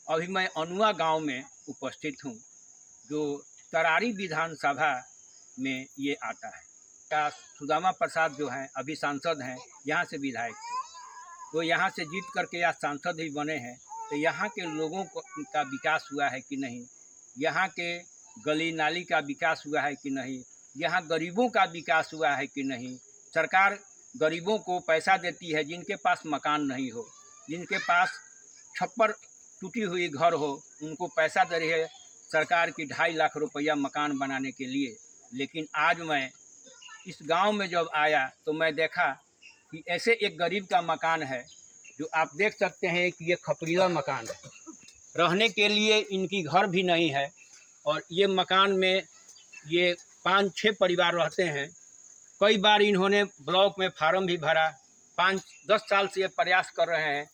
अभी मैं अनुआ गांव में उपस्थित हूं, जो तरारी विधानसभा में ये आता है। क्या सुदामा प्रसाद जो हैं अभी सांसद हैं, यहाँ से विधायक थे, तो यहाँ से जीत करके या सांसद ही बने हैं। तो यहाँ के लोगों का विकास हुआ है कि नहीं, यहाँ के गली नाली का विकास हुआ है कि नहीं, यहाँ गरीबों का विकास हुआ है कि नहीं। सरकार गरीबों को पैसा देती है, जिनके पास मकान नहीं हो, जिनके पास छप्पर टूटी हुई घर हो, उनको पैसा दे रही है सरकार की 2.5 लाख रुपया मकान बनाने के लिए। लेकिन आज मैं इस गांव में जब आया तो मैं देखा कि ऐसे एक गरीब का मकान है, जो आप देख सकते हैं कि ये खपड़ीला मकान है, रहने के लिए इनकी घर भी नहीं है। और ये मकान में ये 5-6 परिवार रहते हैं। कई बार इन्होंने ब्लॉक में फार्म भी भरा, 5-10 साल से ये प्रयास कर रहे हैं।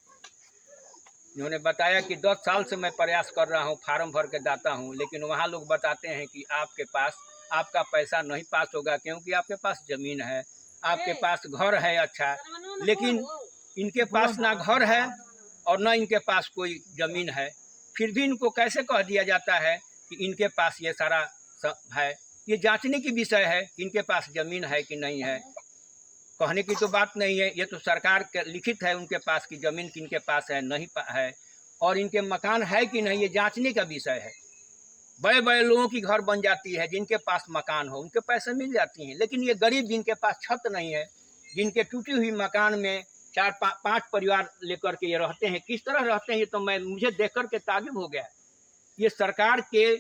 इन्होंने बताया कि 10 साल से मैं प्रयास कर रहा हूँ, फार्म भर के दाता हूँ, लेकिन वहाँ लोग बताते हैं कि आपके पास आपका पैसा नहीं पास होगा, क्योंकि आपके पास ज़मीन है, आपके पास घर है अच्छा। लेकिन इनके पास ना घर है और ना इनके पास कोई ज़मीन है, फिर भी इनको कैसे कह दिया जाता है कि इनके पास ये सारा है। ये जांचने की विषय है कि इनके पास ज़मीन है कि नहीं है। कहने की तो बात नहीं है, ये तो सरकार के लिखित है उनके पास कि ज़मीन किनके पास है नहीं है, और इनके मकान है कि नहीं, ये जांचने का विषय है। बड़े बड़े लोगों की घर बन जाती है, जिनके पास मकान हो उनके पैसे मिल जाती हैं, लेकिन ये गरीब जिनके पास छत नहीं है, जिनके टूटी हुई मकान में 4-5 परिवार लेकर के ये रहते हैं, किस तरह रहते हैं ये तो मुझे देख कर के ताजुब हो गया। ये सरकार के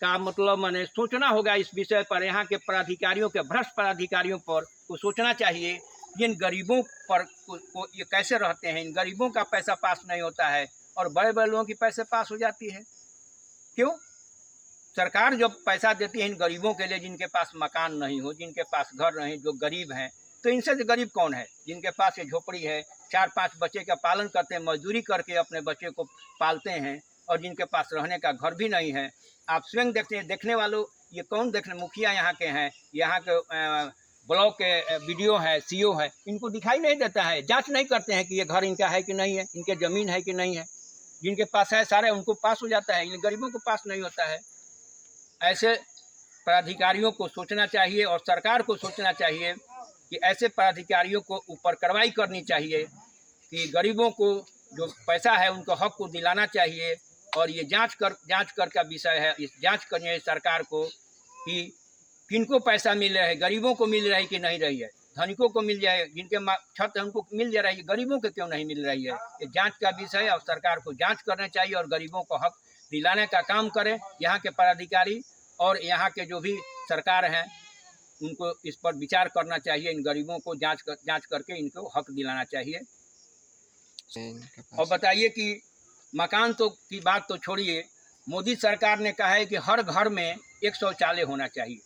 का मतलब मैंने सोचना होगा इस विषय पर, यहाँ के पदाधिकारियों के भ्रष्ट पदाधिकारियों पर को सोचना चाहिए। इन गरीबों पर को ये कैसे रहते हैं, इन गरीबों का पैसा पास नहीं होता है और बड़े बड़े लोगों की पैसे पास हो जाती है। क्यों? सरकार जब पैसा देती है इन गरीबों के लिए, जिनके पास मकान नहीं हो, जिनके पास घर नहीं, जो गरीब हैं, तो इनसे जो गरीब कौन है? जिनके पास ये झोपड़ी है, 4-5 बच्चे का पालन करते हैं, मजदूरी करके अपने बच्चे को पालते हैं, और जिनके पास रहने का घर भी नहीं है। आप स्वयं देखने वालों, ये कौन देखने, मुखिया यहाँ के हैं, यहाँ के ब्लॉक के वीडियो है, सीओ है, इनको दिखाई नहीं देता है, जांच नहीं करते हैं कि ये घर इनका है कि नहीं है, इनके ज़मीन है कि नहीं है। जिनके पास है सारे उनको पास हो जाता है, इन गरीबों को पास नहीं होता है। ऐसे पदाधिकारियों को सोचना चाहिए और सरकार को सोचना चाहिए कि ऐसे पदाधिकारियों को ऊपर कार्रवाई करनी चाहिए कि गरीबों को जो पैसा है उनको हक को दिलाना चाहिए। और ये जांच कर का विषय है, इस जांच करनी है सरकार को कि किनको पैसा मिल रहा है, गरीबों को मिल रहा है कि नहीं रही है। धनिकों को मिल जाए, जिनके छत है उनको मिल जा रही है, गरीबों को क्यों नहीं मिल रही है। ये जांच का विषय है और सरकार को जांच करना चाहिए और गरीबों को हक दिलाने का काम करें। यहाँ के पदाधिकारी और यहाँ के जो भी सरकार हैं उनको इस पर विचार करना चाहिए, इन गरीबों को जांच करके इनको हक दिलाना चाहिए। और बताइए कि मकान तो की बात तो छोड़िए, मोदी सरकार ने कहा है कि हर घर में एक शौचालय होना चाहिए,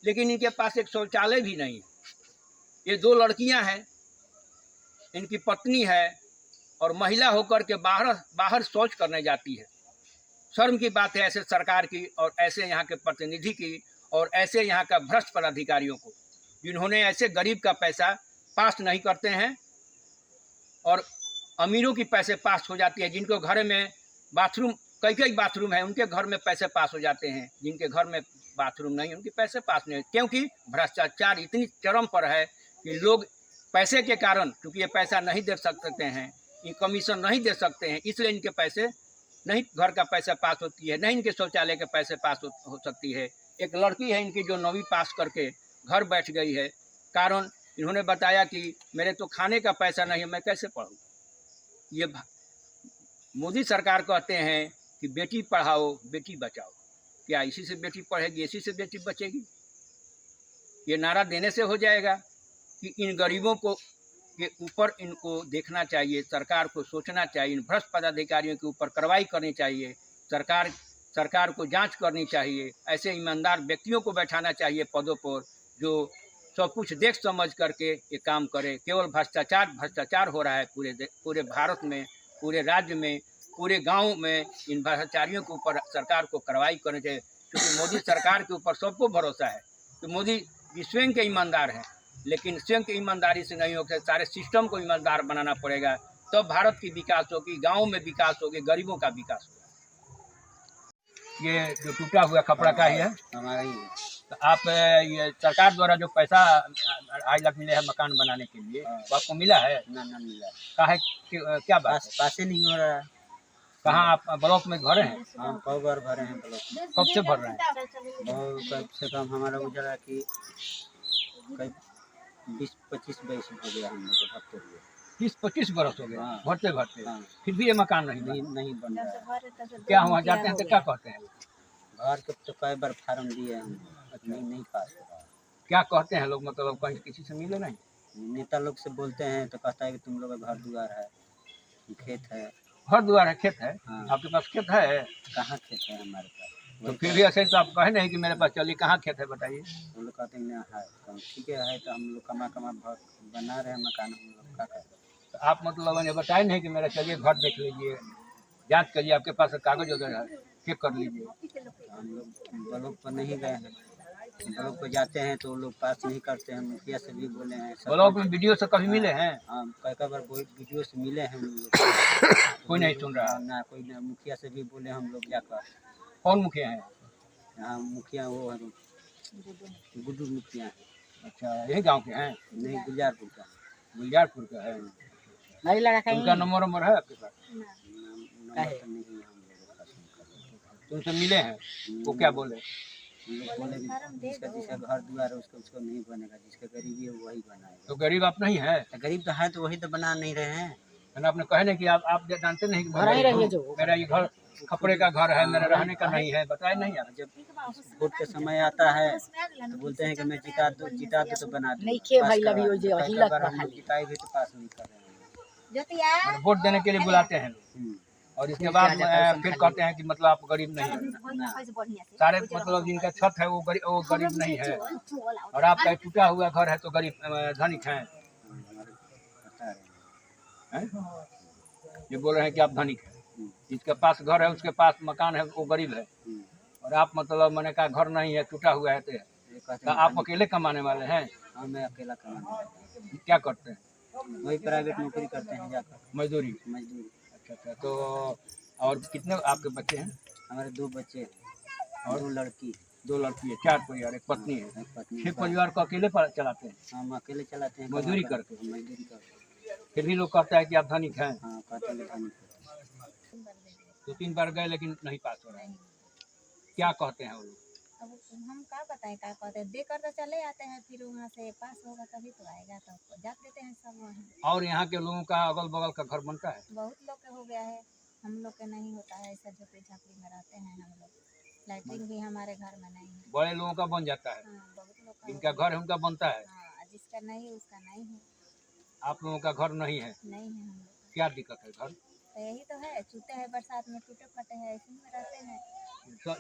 लेकिन इनके पास एक शौचालय भी नहीं है। ये 2 लड़कियां हैं, इनकी पत्नी है और महिला होकर के बाहर शौच करने जाती है। शर्म की बात है ऐसे सरकार की और ऐसे यहाँ के प्रतिनिधि की और ऐसे यहाँ का भ्रष्ट पदाधिकारियों को, जिन्होंने ऐसे गरीब का पैसा पास नहीं करते हैं और अमीरों की पैसे पास हो जाती है। जिनको घर में बाथरूम, कई बाथरूम है, उनके घर में पैसे पास हो जाते हैं। जिनके घर में बाथरूम नहीं उनके पैसे पास नहीं, क्योंकि भ्रष्टाचार इतनी चरम पर है कि लोग पैसे के कारण, क्योंकि ये पैसा नहीं दे सकते हैं, ये कमीशन नहीं दे सकते हैं, इसलिए इनके पैसे नहीं, घर का पैसा पास होती है, नहीं इनके शौचालय के पैसे पास हो सकती है। एक लड़की है इनकी जो 9वीं पास करके घर बैठ गई है, कारण इन्होंने बताया कि मेरे तो खाने का पैसा नहीं है, मैं कैसे पढ़ूँ। ये मोदी सरकार कहते हैं कि बेटी पढ़ाओ बेटी बचाओ, क्या इसी से बेटी पढ़ेगी, इसी से बेटी बचेगी? ये नारा देने से हो जाएगा कि इन गरीबों को के ऊपर इनको देखना चाहिए, सरकार को सोचना चाहिए, इन भ्रष्ट पदाधिकारियों के ऊपर कार्रवाई करनी चाहिए, सरकार को जांच करनी चाहिए। ऐसे ईमानदार व्यक्तियों को बैठाना चाहिए पदों पर, जो सब कुछ देख समझ करके ये काम करे। केवल भ्रष्टाचार हो रहा है पूरे भारत में, पूरे राज्य में, पूरे गांव में। इन भ्रष्टाचारियों के ऊपर सरकार को कार्रवाई करनी चाहिए, क्योंकि मोदी सरकार के ऊपर सबको भरोसा है कि मोदी जी स्वयं के ईमानदार हैं, लेकिन स्वयं की ईमानदारी से नहीं होगा, सारे सिस्टम को ईमानदार बनाना पड़ेगा, तब भारत की विकास होगी, गाँव में विकास होगी, गरीबों का विकास होगा। ये जो टूटा हुआ खपड़ा का ही है? हमारा ही है। तो आप ये सरकार द्वारा जो पैसा 2.5 लाख मिले हैं मकान बनाने के लिए, वो आपको मिला है? ना मिला। काहे क्या बात है? पास ही नहीं हो रहा है। कहाँ आप ब्लॉक में घर हैं? हम कई बार भरे हैं ब्लॉक में। कब से भर रहे हैं? बहुत कम से कम हमारा गुजरा कि कई 20-25 हो गया हम लोग को भरते हुए। 20-25 बरस हो गए हाँ। भरते भरते। हाँ। फिर भी ये मकान नहीं बना। नहीं बन रहा है। क्या हुआ, जाते हैं तो क्या कहते हैं? घर के तो कई बार फार्म दिए हैं, नहीं पास हो रहा है। क्या कहते हैं लोग, मतलब कहीं किसी से मिले नहीं? नेता लोग से बोलते हैं तो कहता है कि तुम लोग का घर द्वार है, खेत है। घर द्वार है, खेत है? हाँ। आपके पास खेत है? कहाँ खेत है हमारे पास? तो फिर भी ऐसे तो आप कहे नहीं कि मेरे पास, चलिए कहाँ खेत है बताइए। हम लोग कहते हैं ना है, तो ठीक है तो हम लोग कमा बना रहे हैं मकान, हम लोग क्या करें। तो आप मतलब ने बताए नहीं कि मेरा चलिए घर देख लीजिए, जांच करिए, आपके पास कागज वगैरह है, चेक कर लीजिए। हम लोग ब्लॉक पर नहीं गए हैं। ब्लॉक पर जाते हैं तो लोग पास नहीं करते हैं। मुखिया से भी बोले हैं। ब्लॉक में वीडियो से कभी मिले हैं? हाँ, कई बार वीडियो से मिले हैं हम लोग। कोई नहीं सुन रहा ना कोई ना। मुखिया से भी बोले हम लोग जाकर। कौन मुखिया है? हाँ, मुखिया वो है गुड्डू मुखिया है। अच्छा, यही गांव के हैं? नहीं, गुलजारपुर का। गुलजारपुर का है। नहीं लगा उनका नंबर है आपके पास? नंबर तो नहीं है हम लोगों का। तुमसे मिले हैं, वो क्या बोले? लोग बोले कि जिसका घर द्वार है उसको नहीं बनेगा, जिसका गरीबी है वही बनाएगा। तो गरीब आप नहीं है? गरीब तो है, तो वही तो बना नहीं रहे हैं। आपने कहे नहीं कि आप जानते नहीं कि मेरा ये घर खपड़े का घर है, मेरा रहने का नहीं है, बताए नहीं आप? जब वोट के समय आता है तो बोलते हैं कि मैं जिता दो तो बना दो। जिताई भी तो पास नहीं कर रहे हैं। वोट देने के लिए बुलाते हैं लोग, और इसके बाद फिर कहते हैं कि मतलब आप गरीब नहीं है। सारे मतलब जिनका छत है वो गरीब नहीं है, और आपका टूटा हुआ घर है तो गरीब धनिक है। ये बोल रहे हैं कि आप धनिक हैं, जिसके पास घर है उसके पास मकान है वो गरीब है, और आप मतलब मैंने कहा घर नहीं है, टूटा हुआ है तो आप अकेले कमाने वाले हैं? हाँ, मैं अकेला कमाने वाला हूँ। क्या करते हैं? वही प्राइवेट नौकरी करते हैं जाकर। मजदूरी? अच्छा। तो और कितने आपके बच्चे हैं? हमारे 2 बच्चे और 2 लड़की। 2 लड़की है, 4 परिवार, एक पत्नी है। पत्नी। 6 परिवार को अकेले चलाते हैं? हम अकेले चलाते हैं, मजदूरी करके। मजदूरी करके। फिर भी लोग कहता है कि आप धनिक हैं। हाँ, कहते हैं धनिक। 2-3 बार गए लेकिन नहीं पास हो रहा है। क्या कहते हैं वो लोग? अब हम क्या बताएं, क्या कहते हैं, देकर तो चले आते हैं, फिर वहाँ से पास होगा तभी तो आएगा, तो जात देते हैं सब वहाँ। और यहाँ के लोगों का अगल बगल का घर बनता है? बहुत लोग के हो गया है, हम लोग के नहीं होता है, ऐसा झोपड़ी झापड़ी में रहते हैं हम लोग। लैट्रिन भी हमारे घर में नहीं है। बड़े लोगों का बन जाता है? हाँ, बहुत लोग का जिनका घर है उनका बनता है? हाँ, जिसका नहीं उसका नहीं है। आप लोगों का घर नहीं है? नहीं है हम लोग। क्या दिक्कत है? घर तो यही तो है, चूते हैं बरसात में, टूटे फटे हैं, इसी में रहते हैं।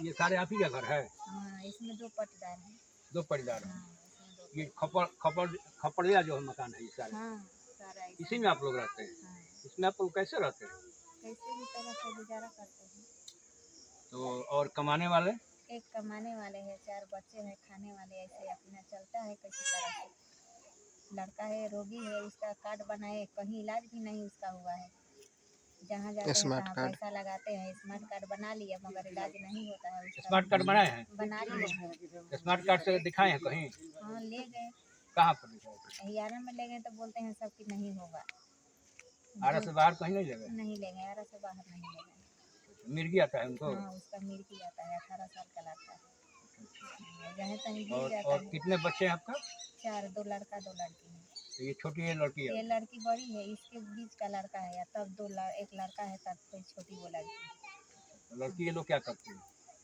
ये सारे आप ही का घर है? हाँ, इसमें 2 पटदार हैं। 2 परिवार है? हाँ, इसमें 2। ये खपड़िया जो है मकान है ये सारे? हाँ, सारा इसी में आप लोग रहते हैं? हाँ, इसमें आप लोग कैसे रहते हैं? कैसे भी तरह से गुजारा करते हैं। तो और कमाने वाले? एक कमाने वाले हैं, 4 बच्चे हैं, खाने वाले, ऐसे अपना चलता है किसी तरह से। लड़का है, रोगी है, उसका कार्ड बनाए, कहीं इलाज भी नहीं उसका हुआ है। जहाँ जाते हैं तहाँ पैसा लगाते हैं, स्मार्ट कार्ड बना लिया मगर इलाज नहीं होता है उसका। स्मार्ट कार्ड बनाए हैं? बना लिए। स्मार्ट कार्ड से दिखाए हैं कहीं? हाँ, ले गए। कहाँ पर दिखाए? हियारा में ले गए तो बोलते हैं सबकी नहीं होगा। आरा से बाहर कहीं नहीं लगे? नहीं ले गए, आरा से बाहर नहीं ले गए। मिर्गी आता है उनको? हाँ, उसका मिर्गी आता है, 18 साल का लड़का है। जहाँ तहीं गिर और जाता है। कितने बच्चे हैं आपका? 4, 2 लड़का 2 लड़की है। तो ये छोटी है लड़की ये है? लड़की बड़ी है, इसके बीच का लड़का है, या तब एक लड़का है, तब कोई छोटी वो लड़की है। लड़की ये लोग क्या करती है?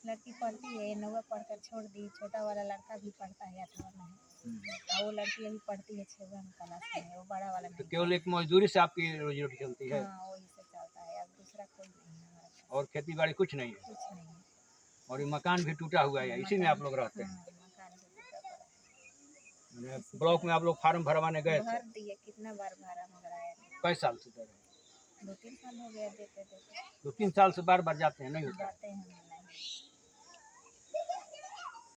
लड़की पढ़ती है, 9वीं पढ़कर छोड़ दी। छोटा वाला लड़का भी पढ़ता है, 8वां में है। और वो लड़की अभी पढ़ती है, 6वां क्लास में है। वो बड़ा वाला तो नहीं। केवल एक मजदूरी से आपकी रोजी रोटी चलती है? हाँ, वही से चलता है, अब दूसरा कोई नहीं है हमारे पास। और खेती बाड़ी कुछ नहीं है? कुछ नहीं है। और ये मकान भी टूटा हुआ है, इसी में आप लोग रहते हैं? हाँ, मकान भी टूटा पड़ा है। मैंने ब्लॉक में आप लोग फार्म भरवाने गए थे? भर दिए, कितना बार भरा मगर आया नहीं। कई साल से दे रहे हैं? 2-3 साल हो गया देते देते। 2-3 साल से बार बार जाते हैं, नहीं होता? जाते हैं नहीं।